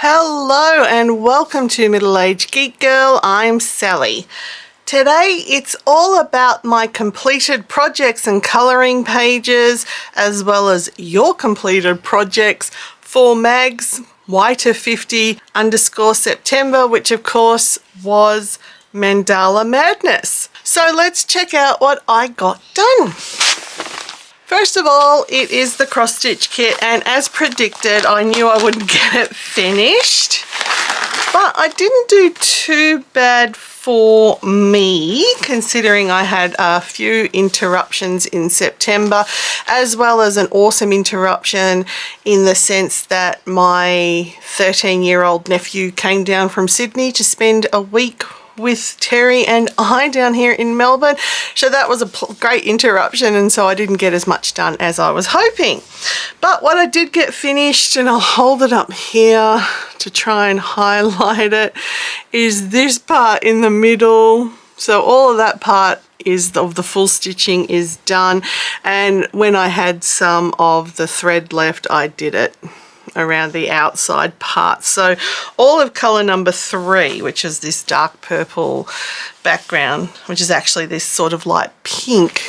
Hello and welcome to Middle-Aged Geek Girl. I'm Sally. Today it's all about my completed projects and colouring pages, as well as your completed projects for M.A.G.G's Y250_September, which of course was Mandala Madness. So let's check out what I got done. First of all, it is the cross stitch kit, and as predicted, I knew I wouldn't get it finished, but I didn't do too bad for me, considering I had a few interruptions in September, as well as an awesome interruption in the sense that my 13-year-old nephew came down from Sydney to spend a week with Terry and I down here in Melbourne. So that was a great interruption, and so I didn't get as much done as I was hoping. But what I did get finished, and I'll hold it up here to try and highlight it, is this part in the middle. So all of that part of the full stitching is done, and when I had some of the thread left, I did it around the outside part. So all of colour number 3, which is this dark purple background, which is actually this sort of light pink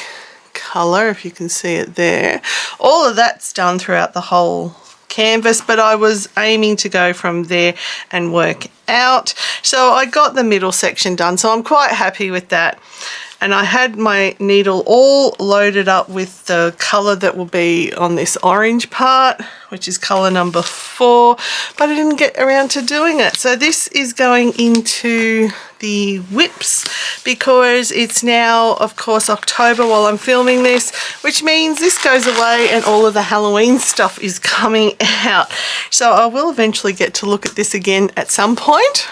colour, if you can see it there, all of that's done throughout the whole canvas, but I was aiming to go from there and work out. So I got the middle section done, so I'm quite happy with that. And I had my needle all loaded up with the colour that will be on this orange part, which is colour number 4, but I didn't get around to doing it. So this is going into the WIPs because it's now, of course, October while I'm filming this, which means this goes away and all of the Halloween stuff is coming out. So I will eventually get to look at this again at some point.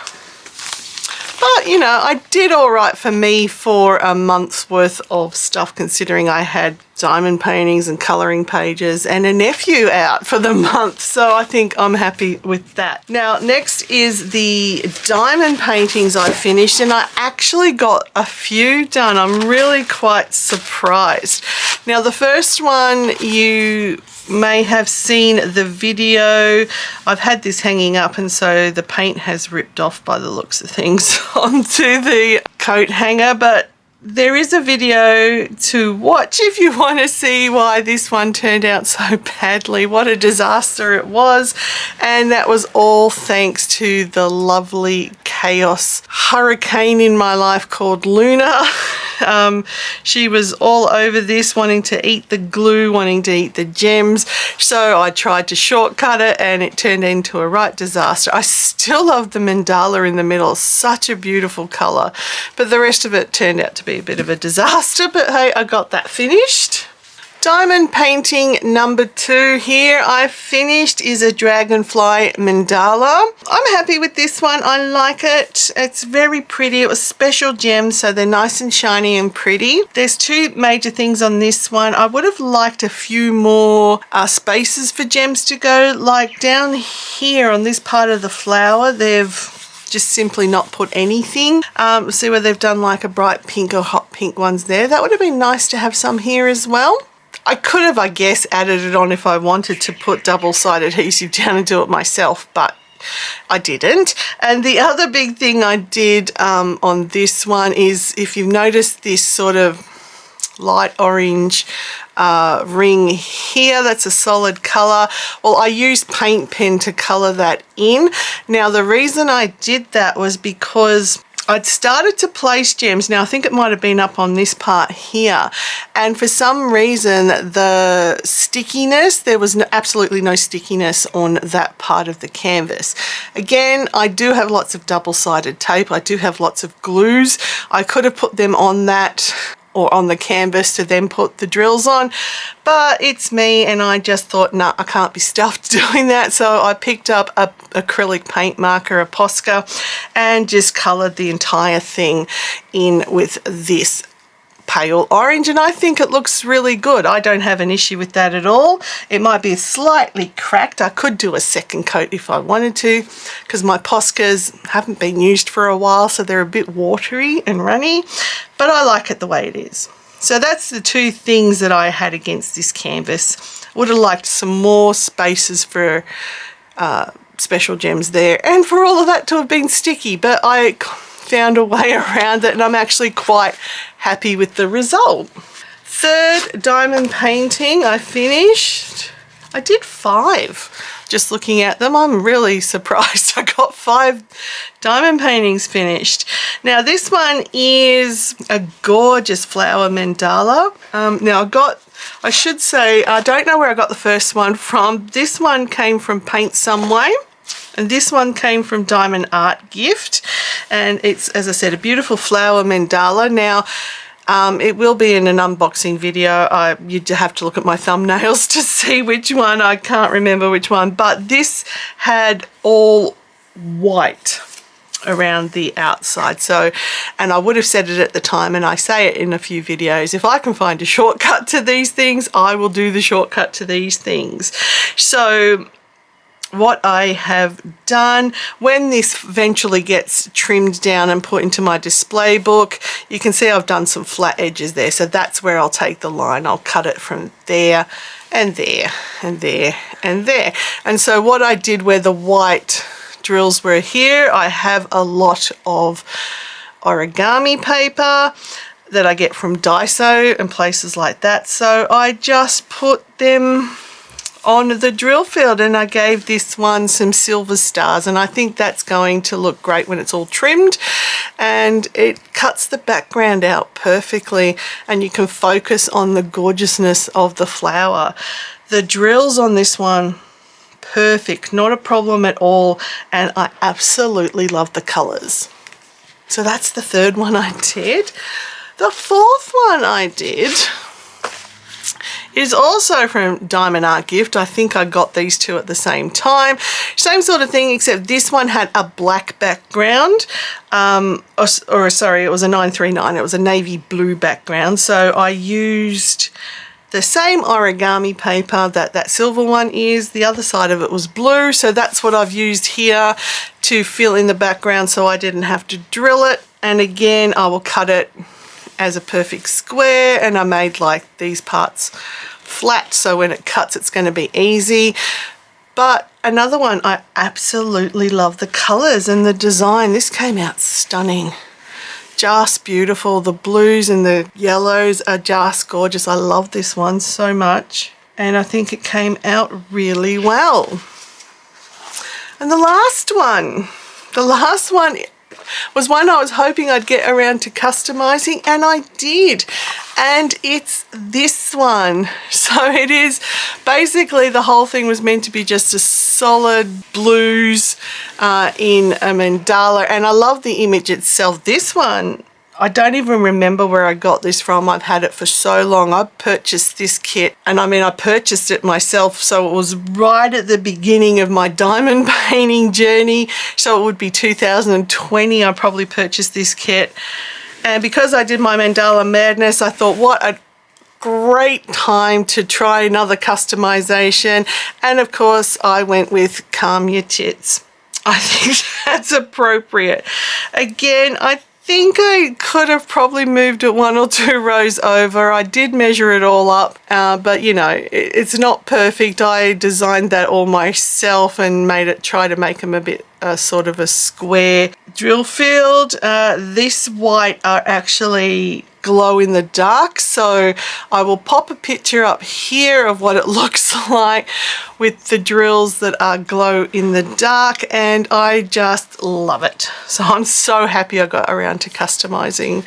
But, you know, I did all right for me for a month's worth of stuff, considering I had diamond paintings and colouring pages and a nephew out for the month. So I think I'm happy with that. Now, next is the diamond paintings I finished, and I actually got a few done. I'm really quite surprised. Now, the first one, you may have seen the video. I've had this hanging up, and so the paint has ripped off by the looks of things onto the coat hanger, but there is a video to watch if you want to see why this one turned out so badly, what a disaster it was. And that was all thanks to the lovely chaos hurricane in my life called Luna. She was all over this, wanting to eat the glue, wanting to eat the gems. So I tried to shortcut it, and it turned into a right disaster. I still love the mandala in the middle, such a beautiful colour, but the rest of it turned out to be a bit of a disaster. But hey, I got that finished. Diamond painting number 2 here I finished is a dragonfly mandala. I'm happy with this one. I like it. It's very pretty. It was special gems, so they're nice and shiny and pretty. There's 2 major things on this one. I would have liked a few more spaces for gems to go. Like down here on this part of the flower, they've just simply not put anything. See where they've done like a bright pink or hot pink ones there. That would have been nice to have some here as well. I could have, I guess, added it on if I wanted to put double-sided adhesive down and do it myself, but I didn't. And the other big thing I did on this one is, if you've noticed this sort of light orange ring here, that's a solid colour. Well, I used paint pen to colour that in. Now, the reason I did that was because I'd started to place gems. Now, I think it might have been up on this part here, and for some reason the stickiness, there was absolutely no stickiness on that part of the canvas. Again, I do have lots of double-sided tape. I do have lots of glues. I could have put them on that or on the canvas to then put the drills on, but it's me, and I just thought, nah, I can't be stuffed doing that. So I picked up a acrylic paint marker, a Posca, and just coloured the entire thing in with this pale orange, and I think it looks really good. I don't have an issue with that at all. It might be slightly cracked. I could do a second coat if I wanted to, because my Poscas haven't been used for a while, so they're a bit watery and runny, but I like it the way it is. So that's the 2 things that I had against this canvas. Would have liked some more spaces for special gems there, and for all of that to have been sticky, but I found a way around it and I'm actually quite happy with the result. Third diamond painting I finished. I did 5. Just looking at them, I'm really surprised I got 5 diamond paintings finished. Now this one is a gorgeous flower mandala. Now I should say, I don't know where I got the first one from. This one came from Paint Some Way, and this one came from Diamond Art Gift, and it's, as I said, a beautiful flower mandala. Now it will be in an unboxing video. You'd have to look at my thumbnails to see which one. I can't remember which one, but this had all white around the outside. So, and I would have said it at the time, and I say it in a few videos, if I can find a shortcut to these things, I will do the shortcut to these things. So what I have done, when this eventually gets trimmed down and put into my display book, you can see I've done some flat edges there, so that's where I'll take the line. I'll cut it from there and there and there and there. And so what I did where the white drills were here, I have a lot of origami paper that I get from Daiso and places like that, so I just put them on the drill field, and I gave this one some silver stars, and I think that's going to look great when it's all trimmed, and it cuts the background out perfectly and you can focus on the gorgeousness of the flower. The drills on this one, perfect, not a problem at all, and I absolutely love the colors. So that's the third one I did. The fourth one I did is also from Diamond Art Gift. I think I got these two at the same time. Same sort of thing, except this one had a black background. Sorry, it was a 939. It was a navy blue background. So I used the same origami paper that silver one is. The other side of it was blue. So that's what I've used here to fill in the background so I didn't have to drill it. And again, I will cut it as a perfect square, and I made like these parts flat so when it cuts it's going to be easy. But another one, I absolutely love the colors and the design. This came out stunning, just beautiful. The blues and the yellows are just gorgeous. I love this one so much, and I think it came out really well. And the last one was one I was hoping I'd get around to customizing, and I did, and it's this one. So it is basically, the whole thing was meant to be just a solid blues in a mandala, and I love the image itself. This one, I don't even remember where I got this from. I've had it for so long. I purchased this kit, and I mean, I purchased it myself, so it was right at the beginning of my diamond painting journey. So it would be 2020 I probably purchased this kit. And because I did my Mandala Madness, I thought, what a great time to try another customization. And of course, I went with Calm Your Tits. I think that's appropriate. Again, I think I could have probably moved it 1 or 2 rows over. I did measure it all up, but you know, it's not perfect. I designed that all myself and try to make them a bit sort of a square drill field. This white are actually glow in the dark, so I will pop a picture up here of what it looks like with the drills that are glow in the dark, and I just love it. So I'm so happy I got around to customizing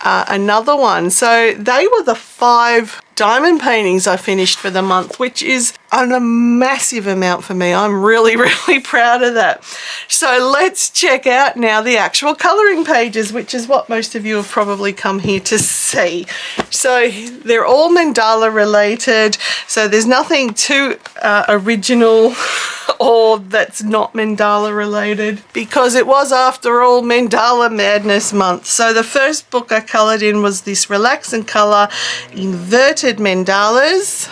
another one. So they were the 5 diamond paintings I finished for the month, which is a massive amount for me. I'm really, really proud of that. So let's check out now the actual coloring pages, which is what most of you have probably come here to see. So they're all mandala related, so there's nothing too original or that's not mandala related, because it was, after all, Mandala Madness month. So the first book I colored in was this Relax and Color Inverted Mandalas,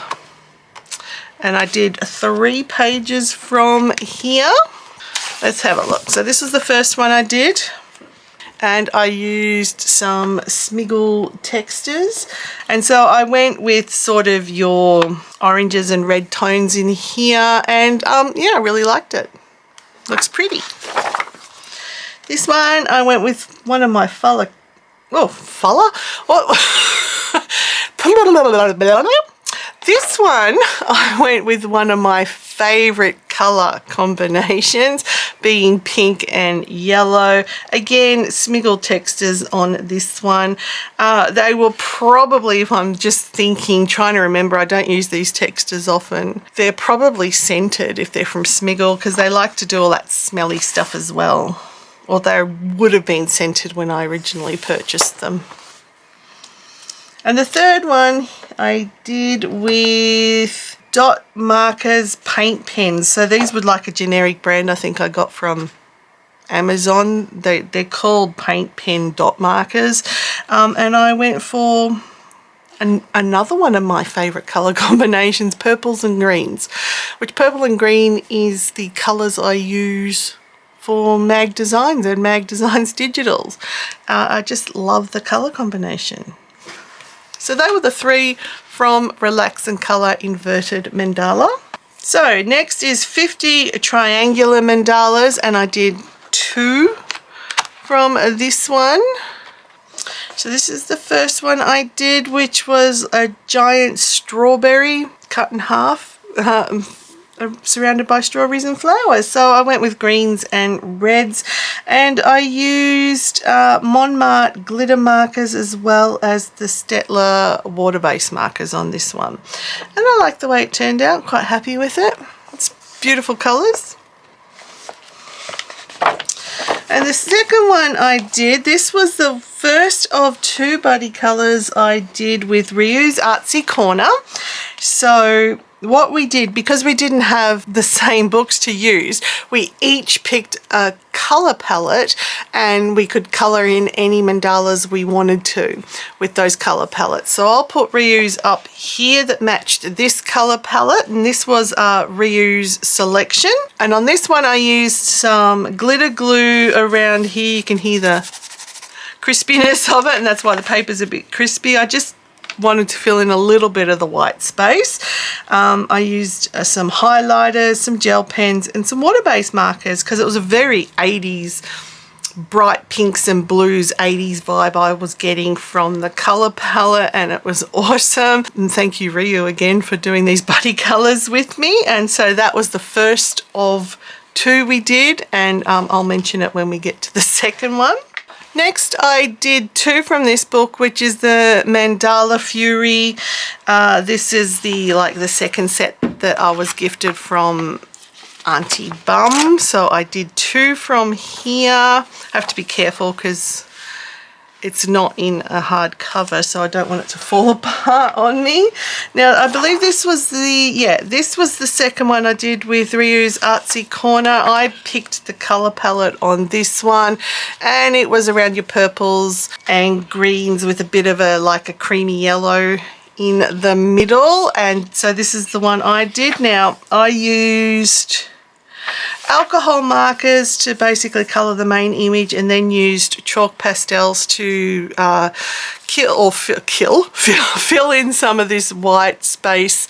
and I did 3 pages from here. Let's have a look. So this is the first one I did, and I used some Smiggle textures, and so I went with sort of your oranges and red tones in here, and yeah, I really liked it. Looks pretty. This one, I went with one of my What? This one, I went with one of my favorite color combinations, being pink and yellow. Again, smiggle textures on this one. They were probably, if I'm just thinking, trying to remember, I don't use these textures often. They're probably scented if they're from Smiggle, because they like to do all that smelly stuff as well. Or they would have been scented when I originally purchased them. And the third one I did with Dot Markers paint pens. So these were like a generic brand I think I got from Amazon. They're called paint pen dot markers. And I went for another one of my favorite color combinations, purples and greens, which purple and green is the colors I use for M.A.G.G Designs and M.A.G.G Designs Digitals. I just love the color combination. So they were the three from Relax and Color Inverted Mandala. So next is 50 triangular mandalas, and I did 2 from this one. So this is the first one I did, which was a giant strawberry cut in half, surrounded by strawberries and flowers. So I went with greens and reds, and I used Montmartre glitter markers as well as the Stettler water-based markers on this one. And I like the way it turned out, quite happy with it. It's beautiful colours. And the second one I did, this was the first of 2 buddy colours I did with Ryu's Artsy Corner. So what we did, because we didn't have the same books to use, we each picked a colour palette and we could colour in any mandalas we wanted to with those colour palettes. So I'll put Ryu's up here that matched this colour palette, and this was Ryu's selection. And on this one I used some glitter glue around here. You can hear the crispiness of it, and that's why the paper's a bit crispy. I just wanted to fill in a little bit of the white space. I used some highlighters, some gel pens, and some water-based markers, because it was a very 80s, bright pinks and blues 80s vibe I was getting from the colour palette, and it was awesome. And thank you, Ryu, again for doing these buddy colours with me. And so that was the first of 2 we did, and I'll mention it when we get to the second one. Next, I did 2 from this book, which is the Mandala Fury. This is the second set that I was gifted from Auntie Bum. So I did 2 from here. I have to be careful because it's not in a hard cover, so I don't want it to fall apart on me. Now, I believe this was the second one I did with Ryu's Artsy Corner. I picked the colour palette on this one, and it was around your purples and greens with a bit of a creamy yellow in the middle. And so this is the one I did. Now, I used alcohol markers to basically colour the main image, and then used chalk pastels to fill in some of this white space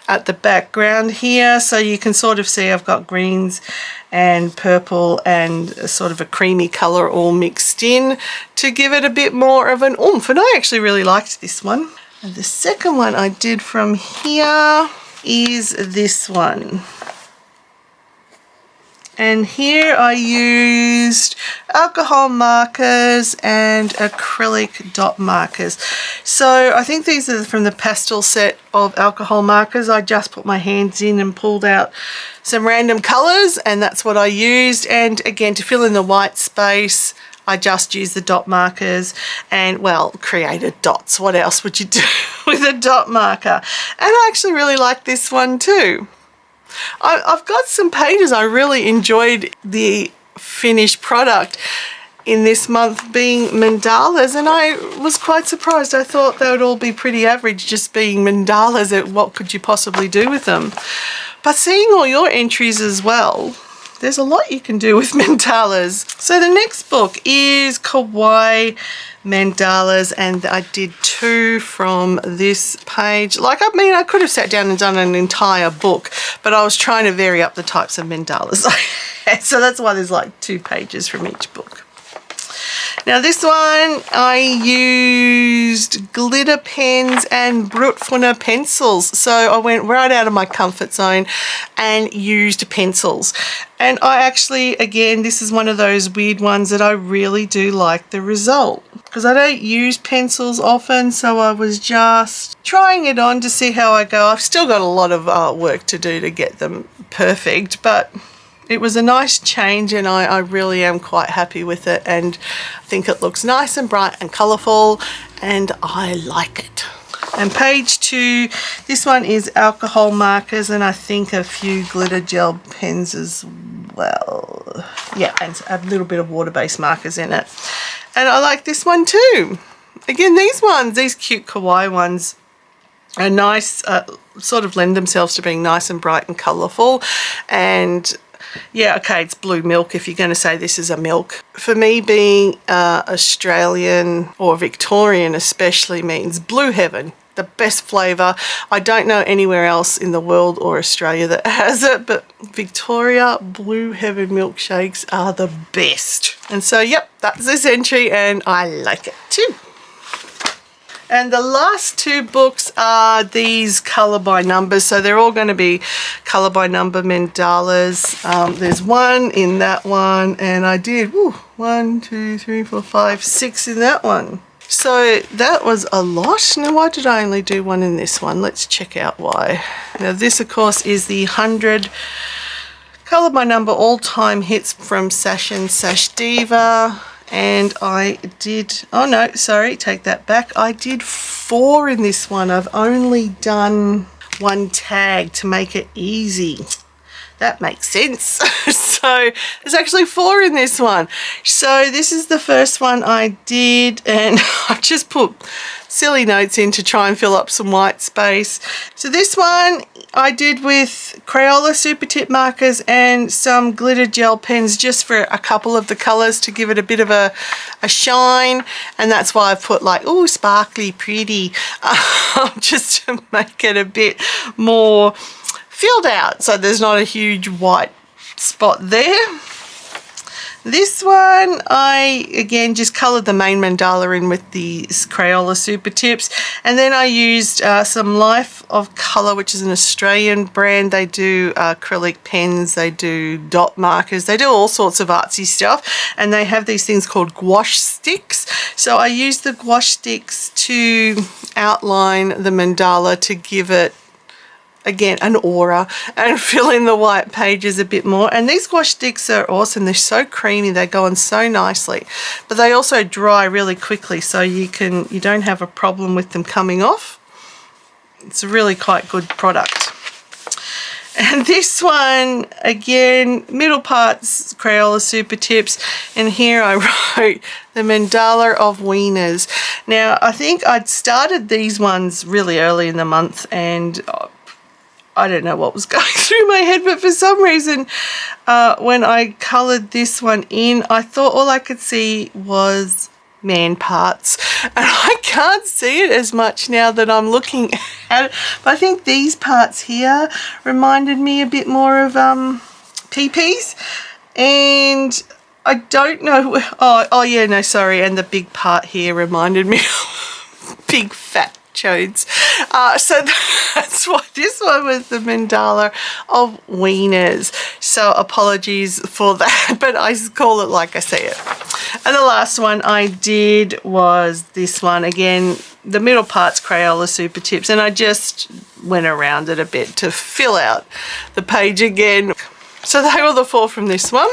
at the background here. So you can sort of see I've got greens and purple and sort of a creamy colour all mixed in to give it a bit more of an oomph, and I actually really liked this one. And the second one I did from here is this one. And here I used alcohol markers and acrylic dot markers. So I think these are from the pastel set of alcohol markers. I just put my hands in and pulled out some random colours, and that's what I used. And again, to fill in the white space, I just used the dot markers and, well, created dots. What else would you do with a dot marker? And I actually really like this one too. I've got some pages I really enjoyed the finished product in this month being mandalas, and I was quite surprised. I thought they would all be pretty average, just being mandalas. What could you possibly do with them? But seeing all your entries as well, there's a lot you can do with mandalas. So the next book is Kawaii Mandalas, and I did 2 from this page. Like, I mean, I could have sat down and done an entire book, but I was trying to vary up the types of mandalas. So that's why there's like 2 pages from each book. Now this one, I used glitter pens and Brutfuner pencils. So I went right out of my comfort zone and used pencils. And I actually, again, this is one of those weird ones that I really do like the result. Because I don't use pencils often, so I was just trying it on to see how I go. I've still got a lot of work to do to get them perfect, but it was a nice change, and I really am quite happy with it, and I think it looks nice and bright and colourful, and I like it. And page 2, this one is alcohol markers, and I think a few glitter gel pens as well. Yeah, and a little bit of water-based markers in it. And I like this one too. Again, these cute kawaii ones are nice, sort of lend themselves to being nice and bright and colourful. And yeah, okay, it's blue milk if you're going to say this is a milk. For me, being Australian or Victorian especially means blue heaven, the best flavour. I don't know anywhere else in the world or Australia that has it, but Victoria blue heaven milkshakes are the best. And so, yep, that's this entry, and I like it too. And the last 2 books are these colour by numbers. So they're all going to be colour by number mandalas. There's 1 in that one, and I did 1, 2, 3, 4, 5, 6 in that one. So that was a lot. Now, why did I only do 1 in this one? Let's check out why. Now, this, of course, is the 100 colour by number all-time hits from Sash and Sash Diva. And I did, oh no, sorry, take that back. I did 4 in this one. I've only done 1 tag to make it easy. That makes sense. So there's actually 4 in this one. So this is the first one I did, and I just put silly notes in to try and fill up some white space. So this one I did with Crayola Super Tip markers and some glitter gel pens just for a couple of the colours to give it a bit of a shine, and that's why I put like, oh, sparkly, pretty, just to make it a bit more filled out so there's not a huge white spot there. This one, I again just coloured the main mandala in with the Crayola Super Tips, and then I used some Life of Colour, which is an Australian brand. They do acrylic pens, they do dot markers, they do all sorts of artsy stuff, and they have these things called gouache sticks. So I used the gouache sticks to outline the mandala to give it, again, an aura and fill in the white pages a bit more. And these gouache sticks are awesome. They're so creamy, they go on so nicely, but they also dry really quickly, so you don't have a problem with them coming off. It's a really quite good product. And this one, again, middle parts Crayola Super Tips, and here I wrote the mandala of wieners. Now, I think I'd started these ones really early in the month, and I don't know what was going through my head, but for some reason, when I coloured this one in, I thought all I could see was man parts, and I can't see it as much now that I'm looking at it. But I think these parts here reminded me a bit more of PPs, and I don't know. Oh yeah, no, sorry. And the big part here reminded me of big fat chodes. So that's why this one was the mandala of wieners. So apologies for that, but I call it like I say it. And the last one I did was this one. Again, the middle part's Crayola Super Tips, and I just went around it a bit to fill out the page again. So they were the 4 from this one.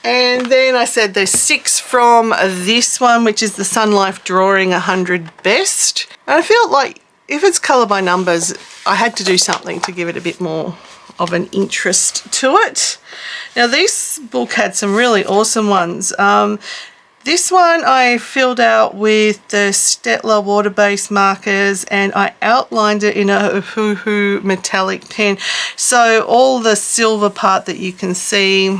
And then I said there's 6 from this one, which is the Sun Life Drawing 100 Best. And I felt like if it's colour by numbers, I had to do something to give it a bit more of an interest to it. Now, this book had some really awesome ones. This one I filled out with the Stettler water-based markers, and I outlined it in a Hoo metallic pen. So all the silver part that you can see,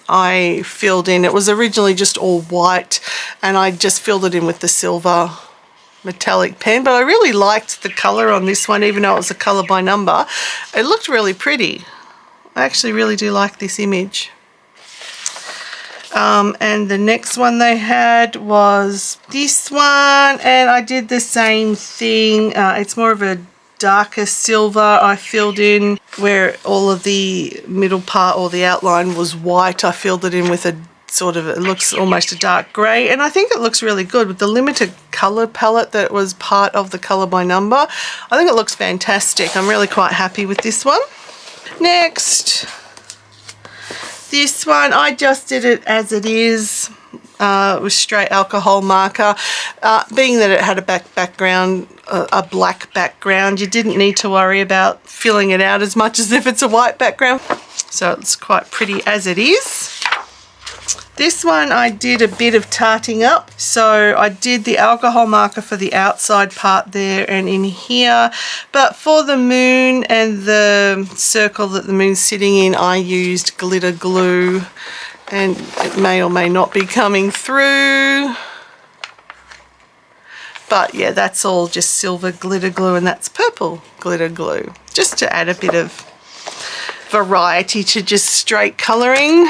I filled in. It was originally just all white, and I just filled it in with the silver metallic pen, but I really liked the color on this one, even though it was a color by number. It looked really pretty. I actually really do like this image. And the next one they had was this one, and I did the same thing. It's more of a darker silver. I filled in where all of the middle part or the outline was white. I filled it in with a sort of, it looks almost a dark grey, and I think it looks really good with the limited colour palette that was part of the colour by number. I think it looks fantastic. I'm really quite happy with this one. Next, this one, I just did it as it is, with straight alcohol marker. Being that it had a background, a black background, you didn't need to worry about filling it out as much as if it's a white background. So it's quite pretty as it is. This one I did a bit of tarting up. So I did the alcohol marker for the outside part there and in here. But for the moon and the circle that the moon's sitting in, I used glitter glue. And it may or may not be coming through. But yeah, that's all just silver glitter glue, and that's purple glitter glue. Just to add a bit of variety to just straight colouring.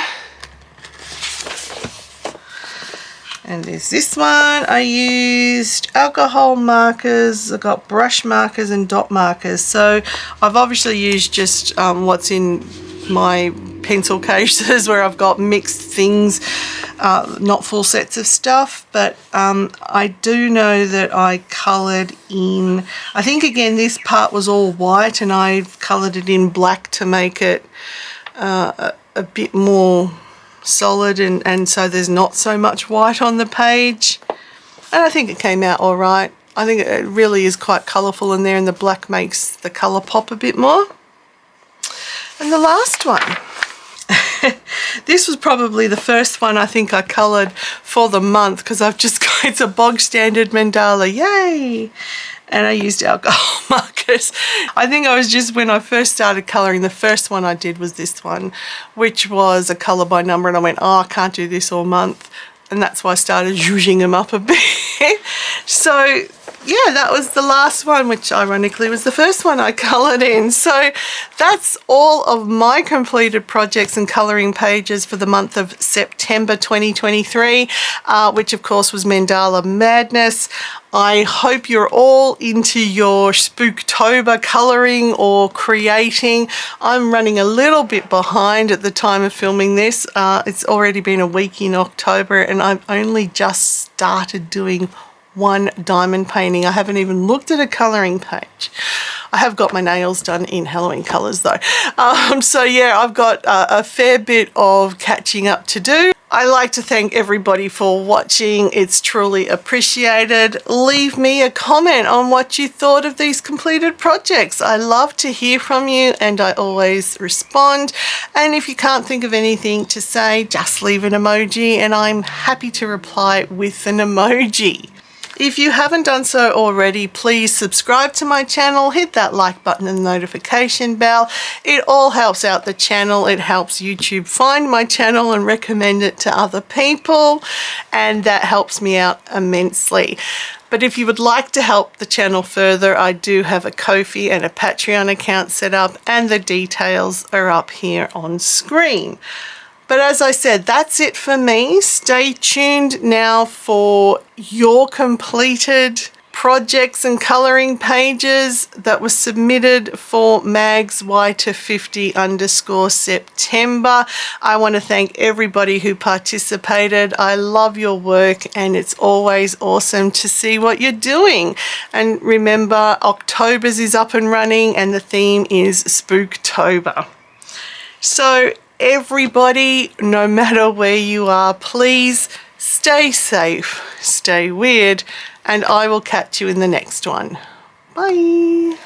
And there's this one. I used alcohol markers. I got brush markers and dot markers. So I've obviously used just what's in my pencil cases where I've got mixed things, not full sets of stuff, but I do know that I coloured in, I think again this part was all white, and I've coloured it in black to make it a bit more solid, and so there's not so much white on the page, and I think it came out all right. I think it really is quite colourful in there, and the black makes the colour pop a bit more. And the last one, this was probably the first one I think I coloured for the month, because I've just got, it's a bog standard mandala, yay! And I used alcohol markers. I think I was just, when I first started colouring, the first one I did was this one, which was a colour by number, and I went, oh, I can't do this all month. And that's why I started zhuzhing them up a bit. So yeah, that was the last one, which ironically was the first one I coloured in. So that's all of my completed projects and colouring pages for the month of September 2023, which of course was Mandala Madness. I hope you're all into your Spooktober colouring or creating. I'm running a little bit behind at the time of filming this. It's already been a week in October, and I've only just started doing one diamond painting. I haven't even looked at a colouring page. I have got my nails done in Halloween colours though. So yeah, I've got a fair bit of catching up to do. I like to thank everybody for watching. It's truly appreciated. Leave me a comment on what you thought of these completed projects. I love to hear from you, and I always respond. And if you can't think of anything to say, just leave an emoji, and I'm happy to reply with an emoji. If you haven't done so already, please subscribe to my channel, hit that like button and notification bell. It all helps out the channel. It helps YouTube find my channel and recommend it to other people, and that helps me out immensely. But if you would like to help the channel further, I do have a Ko-fi and a Patreon account set up, and the details are up here on screen. But as I said, that's it for me. Stay tuned now for your completed projects and colouring pages that were submitted for M.A.G.G Y to50_September. I want to thank everybody who participated. I love your work, and it's always awesome to see what you're doing. And remember, October's is up and running, and the theme is Spooktober. So everybody, no matter where you are, please stay safe, stay weird, and I will catch you in the next one. Bye.